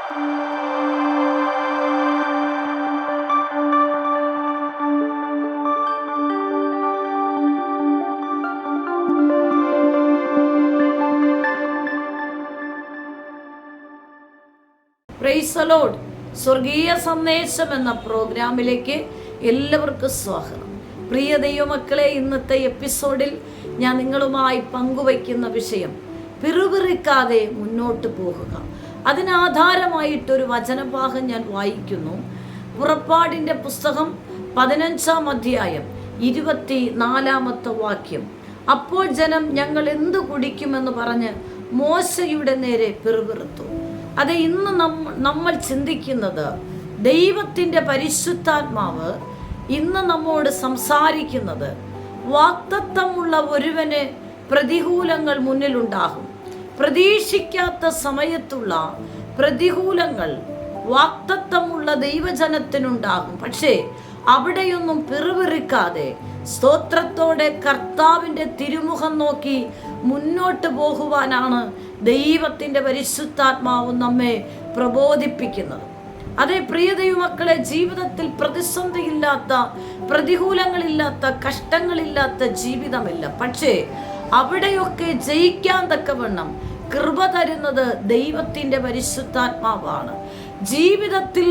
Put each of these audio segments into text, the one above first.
Praise the Lord. സ്വർഗീയ സന്ദേശം എന്ന പ്രോഗ്രാമിലേക്ക് എല്ലാവർക്കും സ്വാഗതം. പ്രിയ ദൈവമക്കളെ, ഇന്നത്തെ എപ്പിസോഡിൽ ഞാൻ നിങ്ങളുമായി പങ്കുവയ്ക്കുന്ന വിഷയം പിറുപിറുക്കാതെ മുന്നോട്ട് പോകുക. അതിനാധാരമായിട്ടൊരു വചനഭാഗം ഞാൻ വായിക്കുന്നു. പുറപ്പാടിൻ്റെ പുസ്തകം 15-ാം അധ്യായം 24-ാമത്തെ വാക്യം. അപ്പോൾ ജനം ഞങ്ങൾ എന്തു കുടിക്കുമെന്ന് പറഞ്ഞ് മോശയുടെ നേരെ പിറുപിറുത്തു. അത് ഇന്ന് നമ്മൾ ചിന്തിക്കുന്നത്, ദൈവത്തിൻ്റെ പരിശുദ്ധാത്മാവ് ഇന്ന് നമ്മോട് സംസാരിക്കുന്നത്, വാഗ്ദത്തമുള്ള ഒരുവന് പ്രതികൂലങ്ങൾ മുന്നിലുണ്ടാകും. പ്രതീക്ഷിക്കാത്ത സമയത്തുള്ള പ്രതികൂലങ്ങൾ വാഗ്ദത്തമുള്ള ദൈവജനത്തിനുണ്ടാകും. പക്ഷേ അവിടെയൊന്നും പിറുപിറുക്കാതെ സ്തോത്രത്തോടെ കർത്താവിൻ്റെ തിരുമുഖം നോക്കി മുന്നോട്ട് പോകുവാനാണ് ദൈവത്തിൻ്റെ പരിശുദ്ധാത്മാവ് നമ്മെ പ്രബോധിപ്പിക്കുന്നത്. അതേ പ്രിയ ദൈവമക്കളെ, ജീവിതത്തിൽ പ്രതിസന്ധിയില്ലാത്ത, പ്രതികൂലങ്ങളില്ലാത്ത, കഷ്ടങ്ങളില്ലാത്ത ജീവിതമില്ല. പക്ഷേ അവിടെയൊക്കെ ജയിക്കാൻ തക്കവണ്ണം കൃപ തരുന്നത് ദൈവത്തിൻ്റെ പരിശുദ്ധാത്മാവാണ്. ജീവിതത്തിൽ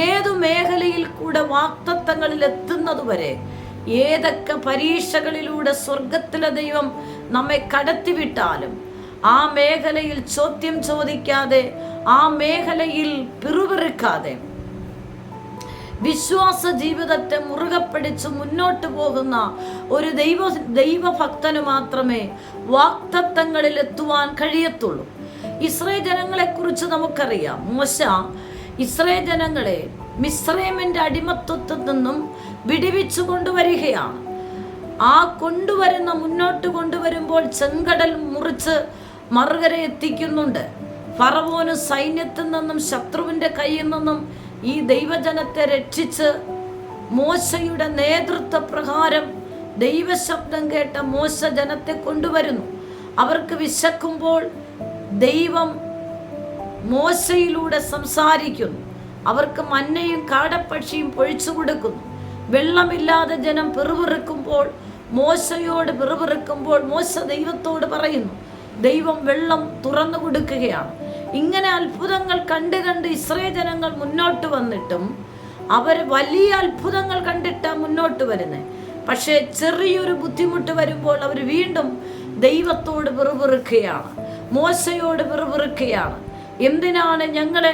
ഏതു മേഖലയിൽ കൂടെ വാഗ്ദത്തങ്ങളിൽ എത്തുന്നതുവരെ, ഏതൊക്കെ പരീക്ഷകളിലൂടെ സ്വർഗത്തിലെ ദൈവം നമ്മെ കടത്തിവിട്ടാലും ആ മേഖലയിൽ ചോദ്യം ചോദിക്കാതെ, ആ മേഖലയിൽ പിറുപിറുക്കാതെ വിശ്വാസ ജീവിതത്തെ മുറുകെ പിടിച്ച് മുന്നോട്ട് പോകുന്ന ഒരു ദൈവഭക്തന് മാത്രമേ വാഗ്ദത്തങ്ങളിൽ എത്തുവാൻ കഴിയത്തുള്ളൂ. ഇസ്രായേൽ ജനങ്ങളെക്കുറിച്ച് നമുക്കറിയാം. മോശ ഇസ്രായേൽ ജനങ്ങളെ മിസ്രൈമിൻ്റെ അടിമത്വത്തിൽ നിന്നും വിടുവിച്ചു കൊണ്ടുവരികയാണ്. ആ മുന്നോട്ട് കൊണ്ടുവരുമ്പോൾ ചെങ്കടൽ മുറിച്ച് മറുകര എത്തിക്കുന്നുണ്ട്. ഫറവോന് സൈന്യത്തിൽ നിന്നും, ശത്രുവിൻ്റെ കയ്യിൽ നിന്നും ഈ ദൈവജനത്തെ രക്ഷിച്ച് മോശയുടെ നേതൃത്വ പ്രകാരം ദൈവശബ്ദം കേട്ട മോശ ജനത്തെ കൊണ്ടുവരുന്നു. അവർക്ക് വിശക്കുമ്പോൾ ദൈവം മോശയിലൂടെ സംസാരിക്കുന്നു. അവർക്ക് മന്നയും കാടപ്പക്ഷിയും പൊഴിച്ചു കൊടുക്കുന്നു. വെള്ളമില്ലാതെ ജനം പിറുപിറുക്കുമ്പോൾ, മോശയോട് പിറുപിറുക്കുമ്പോൾ മോശ ദൈവത്തോട് പറയുന്നു, ദൈവം വെള്ളം തുറന്നു കൊടുക്കുകയാണ്. ഇങ്ങനെ അത്ഭുതങ്ങൾ കണ്ട് ഇസ്രായേൽ ജനങ്ങൾ മുന്നോട്ട് വന്നിട്ടും അവർ വലിയ അത്ഭുതങ്ങൾ കണ്ടിട്ടാണ് മുന്നോട്ട് വരുന്നത്. പക്ഷേ ചെറിയൊരു ബുദ്ധിമുട്ട് വരുമ്പോൾ അവർ വീണ്ടും ദൈവത്തോട് പിറുപിറുക്കുകയാണ്, മോശയോട് പിറുപിറുക്കുകയാണ്. എന്തിനാണ് ഞങ്ങളെ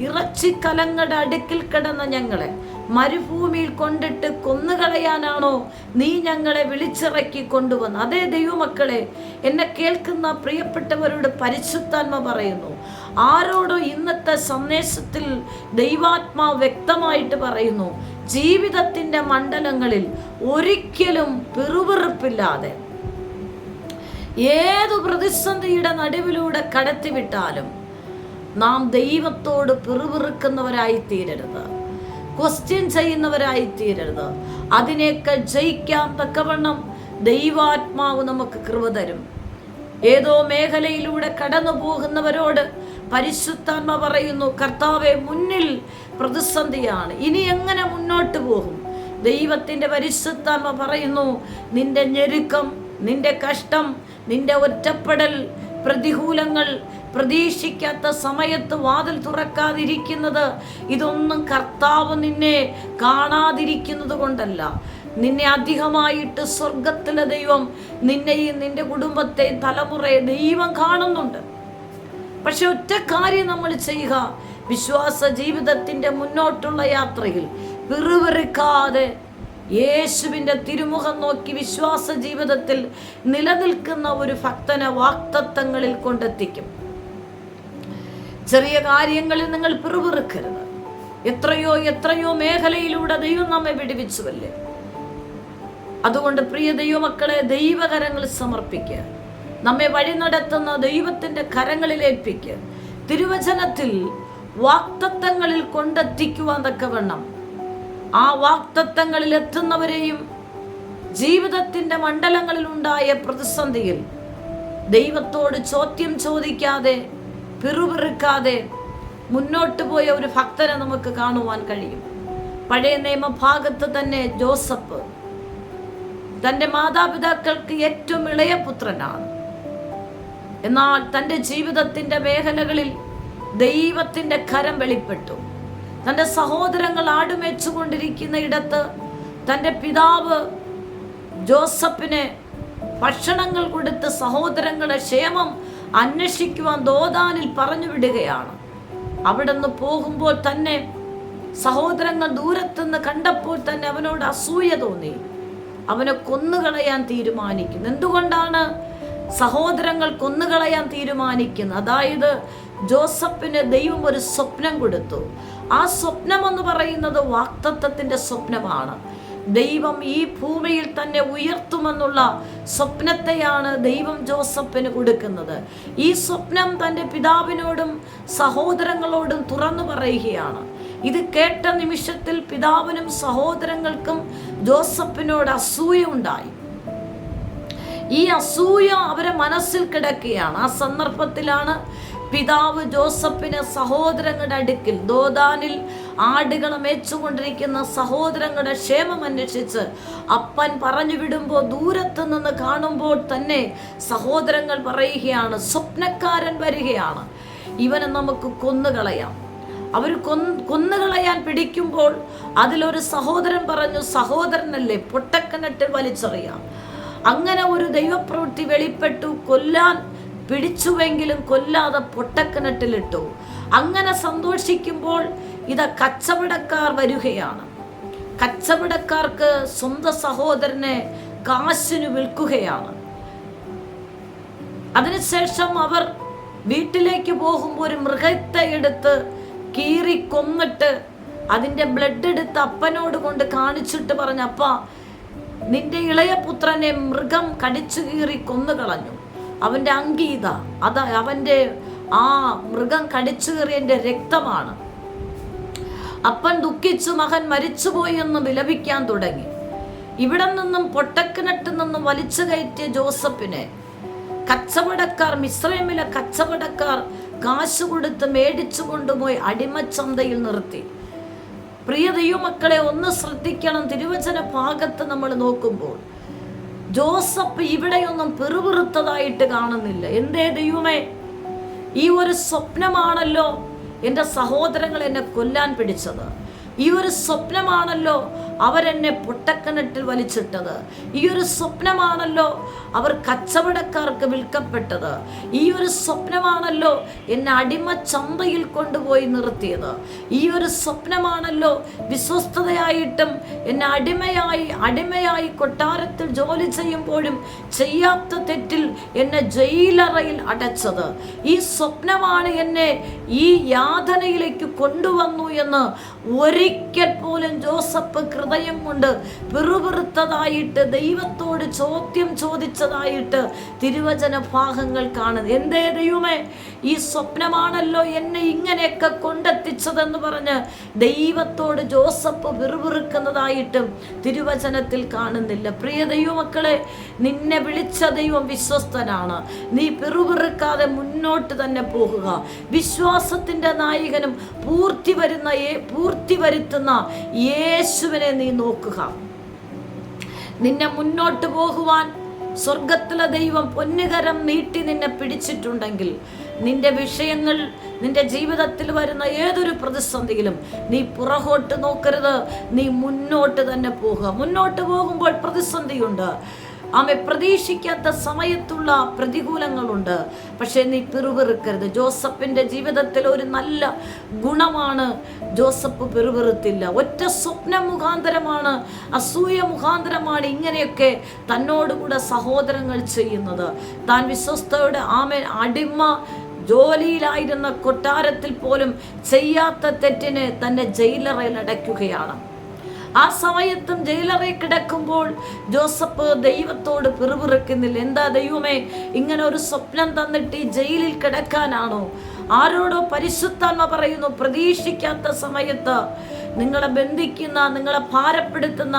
ഇറച്ചിക്കലങ്ങളുടെ അടുക്കിൽ കിടന്ന ഞങ്ങളെ മരുഭൂമിയിൽ കൊണ്ടിട്ട് കൊന്നുകളയാനാണോ നീ ഞങ്ങളെ വിളിച്ചിറക്കി കൊണ്ടുവന്ന്? അതേ ദൈവമക്കളെ, എന്നെ കേൾക്കുന്ന പ്രിയപ്പെട്ടവരോട് പരിശുദ്ധാത്മ പറയുന്നു, ആരോടോ ഇന്നത്തെ സന്ദേശത്തിൽ ദൈവാത്മാവ് വ്യക്തമായിട്ട് പറയുന്നു, ജീവിതത്തിൻ്റെ മണ്ഡലങ്ങളിൽ ഒരിക്കലും പിറുപിറുപ്പില്ലാതെ ഏതു പ്രതിസന്ധിയുടെ നടുവിലൂടെ കടത്തിവിട്ടാലും നാം ദൈവത്തോട് പിറുപിറുക്കുന്നവരായി തീരരുത്, ക്വസ്റ്റ്യൻ ചെയ്യുന്നവരായി തീരരുത്. അതിനേക്കാൾ ജയിക്കാൻ തക്കവണ്ണം ദൈവാത്മാവ് നമുക്ക് കൃപ തരും. ഏതോ മേഖലയിലൂടെ കടന്നു പോകുന്നവരോട് പരിശുദ്ധാത്മ പറയുന്നു, കർത്താവേ, മുന്നിൽ പ്രതിസന്ധിയാണ്, ഇനി എങ്ങനെ മുന്നോട്ട് പോകും? ദൈവത്തിൻ്റെ പരിശുദ്ധാത്മ പറയുന്നു, നിന്റെ ഞെരുക്കം, നിന്റെ കഷ്ടം, നിന്റെ ഒറ്റപ്പെടൽ, പ്രതികൂലങ്ങൾ, പ്രതീക്ഷിക്കാത്ത സമയത്ത് വാതിൽ തുറക്കാതിരിക്കുന്നത്, ഇതൊന്നും കർത്താവ് നിന്നെ കാണാതിരിക്കുന്നത് കൊണ്ടല്ല. നിന്നെ അധികമായിട്ട് സ്വർഗത്തിലെ ദൈവം നിന്നെയും നിന്റെ കുടുംബത്തെയും തലമുറയെ ദൈവം കാണുന്നുണ്ട്. പക്ഷെ ഒറ്റ കാര്യം നമ്മൾ ചെയ്യുക, വിശ്വാസ ജീവിതത്തിൻ്റെ മുന്നോട്ടുള്ള യാത്രയിൽ പിറുപിറുക്കാതെ യേശുവിൻ്റെ തിരുമുഖം നോക്കി വിശ്വാസ ജീവിതത്തിൽ നിലനിൽക്കുന്ന ഒരു ഭക്തനെ വാഗ്ദത്തങ്ങളിൽ കൊണ്ടെത്തിക്കും. ചെറിയ കാര്യങ്ങളിൽ നിങ്ങൾ പിറുപിറുക്കരുത്. എത്രയോ മേഖലയിലൂടെ ദൈവം നമ്മെ വിടുവിച്ചുവല്ലേ. അതുകൊണ്ട് പ്രിയ ദൈവമക്കളെ, ദൈവകരങ്ങൾ സമർപ്പിക്കുക, നമ്മെ വഴി നടത്തുന്ന ദൈവത്തിൻ്റെ കരങ്ങളിൽ ഏൽപ്പിക്കുക. തിരുവചനത്തിൽ വാഗ്ദത്തങ്ങളിൽ കൊണ്ടെത്തിക്കുവാൻ തക്കവണ്ണം ആ വാഗ്ദത്തങ്ങളിൽ എത്തുന്നവരെയും ജീവിതത്തിൻ്റെ മണ്ഡലങ്ങളിൽ ഉണ്ടായ പ്രതിസന്ധിയിൽ ദൈവത്തോട് ചോദ്യം ചോദിക്കാതെ, പിറുപിറുക്കാതെ മുന്നോട്ട് പോയ ഒരു ഭക്തനെ നമുക്ക് കാണുവാൻ കഴിയും. പഴയ നിയമഭാഗത്ത് തന്നെ ജോസഫ് തൻ്റെ മാതാപിതാക്കൾക്ക് ഏറ്റവും ഇളയ പുത്രനാണ്. എന്നാൽ തൻ്റെ ജീവിതത്തിൻ്റെ മേഖലകളിൽ ദൈവത്തിൻ്റെ കരം വെളിപ്പെട്ടു. തൻ്റെ സഹോദരങ്ങൾ ആടുമേച്ചുകൊണ്ടിരിക്കുന്ന ഇടത്ത് തൻ്റെ പിതാവ് ജോസഫിനെ ഭക്ഷണങ്ങൾ കൊടുത്ത് സഹോദരങ്ങളുടെ ക്ഷേമം അന്വേഷിക്കുവാൻ ദോതാനിൽ പറഞ്ഞു വിടുകയാണ്. അവിടെ നിന്ന് പോകുമ്പോൾ തന്നെ സഹോദരങ്ങൾ ദൂരത്തുനിന്ന് കണ്ടപ്പോൾ തന്നെ അവനോട് അസൂയ തോന്നി. അവനെ കൊന്നുകളയാൻ തീരുമാനിക്കുന്നു. എന്തുകൊണ്ടാണ് സഹോദരങ്ങൾ കൊന്നുകളയാൻ തീരുമാനിക്കുന്നത്? അതായത് ജോസഫിന് ദൈവം ഒരു സ്വപ്നം കൊടുത്തു. ആ സ്വപ്നം എന്ന് പറയുന്നത് വാഗ്ദത്തത്തിൻ്റെ സ്വപ്നമാണ്. ദൈവം ഈ ഭൂമിയിൽ തന്നെ ഉയർത്തുമെന്നുള്ള സ്വപ്നത്തെയാണ് ദൈവം ജോസഫിന് കൊടുക്കുന്നത്. ഈ സ്വപ്നം തൻ്റെ പിതാവിനോടും സഹോദരങ്ങളോടും തുറന്നു പറയുകയാണ്. ഇത് കേട്ട നിമിഷത്തിൽ പിതാവിനും സഹോദരങ്ങൾക്കും ജോസഫിനോട് അസൂയ ഉണ്ടായി. ഈ അസൂയ അവരെ മനസ്സിൽ കിടക്കുകയാണ്. ആ സന്ദർഭത്തിലാണ് പിതാവ് ജോസഫിനെ സഹോദരങ്ങളുടെ അടുക്കിൽ ദോതാനിൽ ആടുകളെ മേച്ചുകൊണ്ടിരിക്കുന്ന സഹോദരങ്ങളുടെ ക്ഷേമം അന്വേഷിച്ച് അപ്പൻ പറഞ്ഞു വിടുമ്പോൾ ദൂരത്ത് നിന്ന് കാണുമ്പോൾ തന്നെ സഹോദരങ്ങൾ പറയുകയാണ്, സ്വപ്നക്കാരൻ വരികയാണ്, ഇവനെ നമുക്ക് കൊന്നുകളയാം. അവർ കൊന്നുകളയാൻ പിടിക്കുമ്പോൾ അതിലൊരു സഹോദരൻ പറഞ്ഞു, സഹോദരനല്ലേ, പൊട്ടക്കിണറ്റിൽ വലിച്ചെറിയാം. അങ്ങനെ ഒരു ദൈവപ്രവൃത്തി വെളിപ്പെട്ടു. കൊല്ലാൻ പിടിച്ചുവെങ്കിലും കൊല്ലാതെ പൊട്ടക്കിണറ്റിലിട്ടു. അങ്ങനെ സന്തോഷിക്കുമ്പോൾ ഇത് കച്ചവടക്കാർ വരികയാണ്. കച്ചവടക്കാർക്ക് സ്വന്തം സഹോദരനെ കാശിന് വിൽക്കുകയാണ്. അതിനുശേഷം അവർ വീട്ടിലേക്ക് പോകുമ്പോൾ ഒരു മൃഗത്തെ എടുത്ത് കീറി കൊന്നിട്ട് അതിൻ്റെ ബ്ലഡ് എടുത്ത് അപ്പനോട് കൊണ്ട് കാണിച്ചിട്ട് പറഞ്ഞു, അപ്പ നിന്റെ ഇളയ പുത്രനെ മൃഗം കടിച്ചു കീറി കൊന്നുകളഞ്ഞു. അവൻ്റെ അങ്കീത അത് അവൻ്റെ ആ മൃഗം കടിച്ചു കീറിയതിൻ്റെ രക്തമാണ്. അപ്പൻ ദുഃഖിച്ചു മകൻ മരിച്ചുപോയി എന്ന് വിലപിക്കാൻ തുടങ്ങി. ഇവിടെ നിന്നും പൊട്ടക്കിണറ്റിൽ നിന്നും വലിച്ചു കയറ്റിയ ജോസഫിനെ കച്ചവടക്കാർ, മിസ്രൈമിലെ കച്ചവടക്കാർ കാശ് കൊടുത്ത് മേടിച്ചു കൊണ്ടുപോയി അടിമച്ചന്തയിൽ നിർത്തി. പ്രിയ ദൈവമക്കളെ, ഒന്ന് ശ്രദ്ധിക്കണം. തിരുവചന ഭാഗത്ത് നമ്മൾ നോക്കുമ്പോൾ ജോസഫ് ഇവിടെയൊന്നും പിറുപിറുത്തതായിട്ട് കാണുന്നില്ല. എന്തേ ദൈവമേ, ഈ ഒരു സ്വപ്നമാണല്ലോ എൻ്റെ സഹോദരങ്ങൾ എന്നെ കൊല്ലാൻ പിടിച്ചത്. ഈ ഒരു സ്വപ്നമാണല്ലോ അവരെന്നെ പൊട്ടക്കിണറ്റിൽ വലിച്ചിട്ടത്. ഈ ഒരു സ്വപ്നമാണല്ലോ അവർ കച്ചവടക്കാർക്ക് വിൽക്കപ്പെട്ടത്. ഈ ഒരു സ്വപ്നമാണല്ലോ എന്നെ അടിമച്ചന്തയിൽ കൊണ്ടുപോയി നിർത്തിയത്. ഈ ഒരു സ്വപ്നമാണല്ലോ വിശ്വസ്തതയായിട്ടും എന്നെ അടിമയായി കൊട്ടാരത്തിൽ ജോലി ചെയ്യുമ്പോഴും ചെയ്യാത്ത തെറ്റിൽ എന്നെ ജയിലറയിൽ അടച്ചത്. ഈ സ്വപ്നമാണ് എന്നെ ഈ യാതനയിലേക്ക് കൊണ്ടുവന്നു എന്ന് ഒരിക്കൽ പോലും ജോസഫ് ഹൃദയം കൊണ്ട് പിറുപിറുത്തതായിട്ട് ദൈവത്തോട് ചോദ്യം ചോദിച്ചതായിട്ട് തിരുവചന ഭാഗങ്ങൾ കാണുന്നത്. എന്തേ ദൈവമേ, ഈ സ്വപ്നമാണല്ലോ എന്നെ ഇങ്ങനെയൊക്കെ കൊണ്ടെത്തിച്ചതെന്ന് പറഞ്ഞ് ദൈവത്തോട് ജോസഫ് പിറുപിറുക്കുന്നതായിട്ടും തിരുവചനത്തിൽ കാണുന്നില്ല. പ്രിയ ദൈവമക്കളെ, നിന്നെ വിളിച്ച ദൈവം വിശ്വസ്തനാണ്. നീ പിറുപിറുക്കാതെ മുന്നോട്ട് തന്നെ പോകുക. വിശ്വാസത്തിൻ്റെ നായകനും പൂർത്തി വരുത്തുന്ന യേശുവിനെ നീ നോക്കുക. നിന്നെ മുന്നോട്ട് പോകുവാൻ സ്വർഗത്തിലെ ദൈവം പൊന്നുകരം നീട്ടി നിന്നെ പിടിച്ചിട്ടുണ്ടെങ്കിൽ നിന്റെ വിഷയങ്ങൾ, നിന്റെ ജീവിതത്തിൽ വരുന്ന ഏതൊരു പ്രതിസന്ധിയിലും നീ പുറകോട്ട് നോക്കരുത്. നീ മുന്നോട്ട് തന്നെ പോകുക. മുന്നോട്ട് പോകുമ്പോൾ പ്രതിസന്ധിയുണ്ട്, ആമെ, പ്രതീക്ഷിക്കാത്ത സമയത്തുള്ള പ്രതികൂലങ്ങളുണ്ട്. പക്ഷേ നീ പിറുപിറുക്കരുത്. ജോസഫിൻ്റെ ജീവിതത്തിൽ ഒരു നല്ല ഗുണമാണ്, ജോസഫ് പിറുപിറുത്തില്ല. ഒറ്റ സ്വപ്നം മുഖാന്തരമാണ്, അസൂയ മുഖാന്തരമാണ് ഇങ്ങനെയൊക്കെ തന്നോടുകൂടെ സഹോദരങ്ങൾ ചെയ്യുന്നത്. താൻ വിശ്വസ്തയുടെ അടിമ ജോലിയിലായിരുന്ന കൊട്ടാരത്തിൽ പോലും ചെയ്യാത്ത തെറ്റിന് തന്നെ ജയിലറയിൽ അടയ്ക്കുകയാണ്. ആ സമയത്തും ജയിലറയിൽ കിടക്കുമ്പോൾ ജോസഫ് ദൈവത്തോട് പിറുപിറുക്കുന്നില്ല. എന്താ ദൈവമേ, ഇങ്ങനെ ഒരു സ്വപ്നം തന്നിട്ട് ഈ ജയിലിൽ കിടക്കാനാണോ? ആരോടോ പരിശുദ്ധാത്മ പറയുന്നു, പ്രതീക്ഷിക്കാത്ത സമയത്ത് നിങ്ങളെ ബന്ധിക്കുന്ന, നിങ്ങളെ ഭാരപ്പെടുത്തുന്ന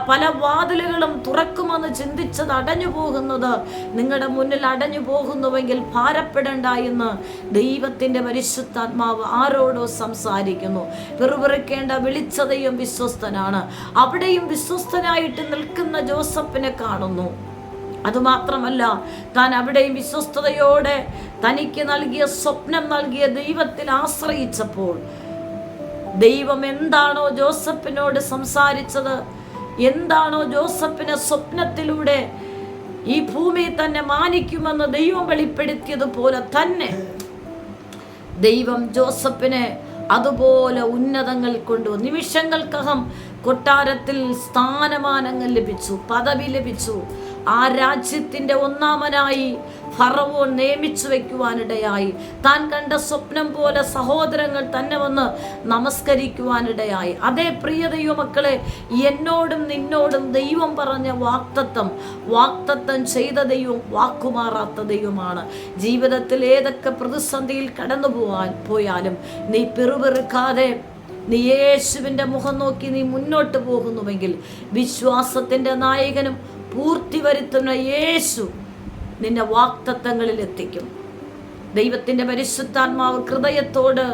പല വാതിലുകളും തുറക്കുമെന്ന് ചിന്തിച്ചത് അടഞ്ഞു പോകുന്നത് നിങ്ങളുടെ മുന്നിൽ അടഞ്ഞു പോകുന്നുവെങ്കിൽ ഭാരപ്പെടേണ്ട എന്ന് ദൈവത്തിൻ്റെ പരിശുദ്ധാത്മാവ് ആരോടോ സംസാരിക്കുന്നു. പിറുപിറുക്കേണ്ട, വിളിച്ചതയും വിശ്വസ്തനാണ്. അവിടെയും വിശ്വസ്തനായിട്ട് നിൽക്കുന്ന ജോസഫിനെ കാണുന്നു. അതുമാത്രമല്ല, താൻ അവിടെയും വിശ്വസ്തയോടെ തനിക്ക് നൽകിയ സ്വപ്നം നൽകിയ ദൈവത്തിൽ ആശ്രയിച്ചപ്പോൾ ദൈവം എന്താണോ ജോസഫിനോട് സംസാരിച്ചത്, എന്താണോ ജോസഫിനെ സ്വപ്നത്തിലൂടെ ഈ ഭൂമി തന്നെ മാനിക്കുമെന്ന് ദൈവം വെളിപ്പെടുത്തിയതുപോലെ തന്നെ ദൈവം ജോസഫിനെ അതുപോലെ ഉന്നതങ്ങൾ കൊണ്ടുവന്നു. നിമിഷങ്ങൾക്കകം കൊട്ടാരത്തിൽ സ്ഥാനമാനങ്ങൾ ലഭിച്ചു, പദവി ലഭിച്ചു. ആ രാജ്യത്തിൻ്റെ ഒന്നാമനായി ഫറവോൻ നിയമിച്ചു വയ്ക്കുവാനിടയായി. താൻ കണ്ട സ്വപ്നം പോലെ സഹോദരങ്ങൾ തന്നെ വന്ന് നമസ്കരിക്കുവാനിടയായി. അതേ പ്രിയ ദൈവമക്കളെ, എന്നോടും നിന്നോടും ദൈവം പറഞ്ഞ വാക്തത്വം ചെയ്ത ദൈവം വാക്കുമാറാത്ത ദൈവമാണ്. ജീവിതത്തിൽ ഏതൊക്കെ പ്രതിസന്ധിയിൽ കടന്നു പോയാലും നീ പിറുപിറുക്കാതെ നീ യേശുവിൻ്റെ മുഖം നോക്കി നീ മുന്നോട്ട് പോകുന്നുവെങ്കിൽ വിശ്വാസത്തിൻ്റെ നായകനും പൂർത്തി വരുത്തുന്ന യേശു നിന്നെ വാക്തത്വങ്ങളിൽ എത്തിക്കും. ദൈവത്തിൻ്റെ പരിശുദ്ധാത്മാവ് ഹൃദയത്തോട്,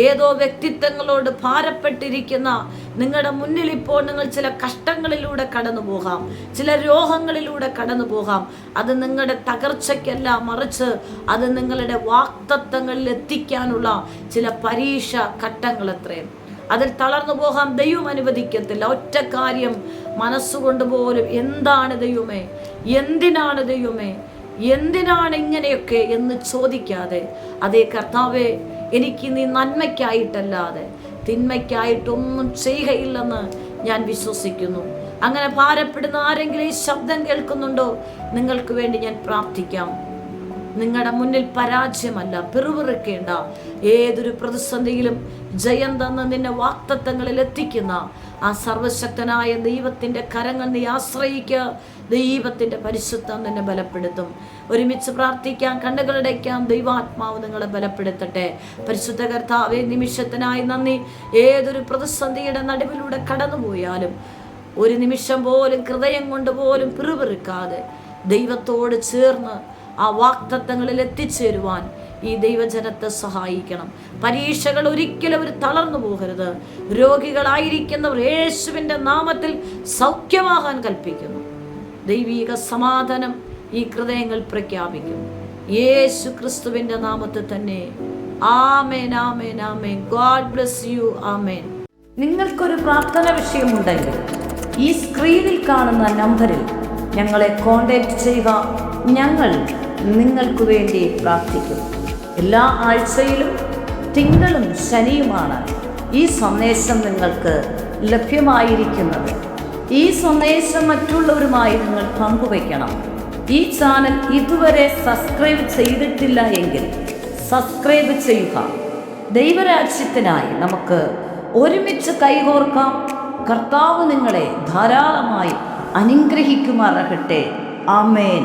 ഏതോ വ്യക്തിത്വങ്ങളോട് ഭാരപ്പെട്ടിരിക്കുന്ന നിങ്ങളുടെ മുന്നിൽ ഇപ്പോൾ നിങ്ങൾ ചില കഷ്ടങ്ങളിലൂടെ കടന്നു പോകാം, ചില രോഗങ്ങളിലൂടെ കടന്നു പോകാം. അത് നിങ്ങളുടെ തകർച്ചയ്ക്കല്ല, മറിച്ച് അത് നിങ്ങളുടെ വാക്തത്വങ്ങളിൽ എത്തിക്കാനുള്ള ചില പരീക്ഷ ഘട്ടങ്ങൾ എത്രയും. അതിൽ തളർന്നു പോകാൻ ദൈവം അനുവദിക്കത്തില്ല. ഒറ്റ കാര്യം മനസ്സുകൊണ്ട് പോലും, എന്താണ് ദൈവമേ, എന്തിനാണ് ദൈവമേ, എന്തിനാണ് ഇങ്ങനെയൊക്കെ എന്ന് ചോദിക്കാതെ, അതേ കർത്താവേ, എനിക്ക് നീ നന്മയ്ക്കായിട്ടല്ലാതെ തിന്മയ്ക്കായിട്ടൊന്നും ചെയ്യുകയില്ലെന്ന് ഞാൻ വിശ്വസിക്കുന്നു. അങ്ങനെ ഭാരപ്പെടുന്ന ആരെങ്കിലും ഈ ശബ്ദം കേൾക്കുന്നുണ്ടോ, നിങ്ങൾക്ക് വേണ്ടി ഞാൻ പ്രാർത്ഥിക്കാം. നിങ്ങളുടെ മുന്നിൽ പരാജയമല്ല, പിറുപിറുക്കേണ്ട. ഏതൊരു പ്രതിസന്ധിയിലും ജയം തന്ന് നിന്നെ വാക്തത്വങ്ങളിൽ എത്തിക്കുന്ന ആ സർവശക്തനായ ദൈവത്തിൻ്റെ കരങ്ങൾ നീ ആശ്രയിക്കുക. ദൈവത്തിൻ്റെ പരിശുദ്ധം നിന്നെ ബലപ്പെടുത്തും. ഒരുമിച്ച് പ്രാർത്ഥിക്കാം, കണ്ണുകളടയ്ക്കാം. ദൈവാത്മാവ് നിങ്ങളെ ബലപ്പെടുത്തട്ടെ. പരിശുദ്ധ കർത്താവേ, നിമിഷത്തിനായി നന്ദി. ഏതൊരു പ്രതിസന്ധിയുടെ നടുവിലൂടെ കടന്നുപോയാലും ഒരു നിമിഷം പോലും ഹൃദയം കൊണ്ട് പോലും പിറുപിറുക്കാതെ ദൈവത്തോട് ചേർന്ന് ആ വാക്തത്വങ്ങളിൽ എത്തിച്ചേരുവാൻ ഈ ദൈവജനത്തെ സഹായിക്കണം. പരീക്ഷകൾ ഒരിക്കലും അവർ തളർന്നു പോകരുത്. രോഗികളായിരിക്കുന്നവർ യേശുവിൻ്റെ നാമത്തിൽ സൗഖ്യമാകാൻ കൽപ്പിക്കുന്നു. ദൈവിക സമാധാനം ഈ ഹൃദയങ്ങൾ പ്രഖ്യാപിക്കും. യേശു ക്രിസ്തുവിൻ്റെ നാമത്തിൽ തന്നെ. ആമേൻ, ആമേൻ, ആമേൻ. God bless you. ആമേൻ. നിങ്ങൾക്കൊരു പ്രാർത്ഥന വിഷയമുണ്ടെങ്കിൽ ഈ സ്ക്രീനിൽ കാണുന്ന നമ്പറിൽ ഞങ്ങളെ കോൺടാക്റ്റ് ചെയ്യുക. ഞങ്ങൾ നിങ്ങൾക്ക് വേണ്ടി പ്രാർത്ഥിക്കും. എല്ലാ ആഴ്ചയിലും തിങ്കളും ശനിയുമാണ് ഈ സന്ദേശം നിങ്ങൾക്ക് ലഭ്യമായിരിക്കുന്നത്. ഈ സന്ദേശം മറ്റുള്ളവരുമായി നിങ്ങൾ പങ്കുവയ്ക്കണം. ഈ ചാനൽ ഇതുവരെ സബ്സ്ക്രൈബ് ചെയ്തിട്ടില്ല എങ്കിൽ സബ്സ്ക്രൈബ് ചെയ്യുക. ദൈവരാജ്യത്തിനായി നമുക്ക് ഒരുമിച്ച് കൈകോർക്കാം. കർത്താവ് നിങ്ങളെ ധാരാളമായി അനുഗ്രഹിക്കുമാറാകട്ടെ. ആമേൻ.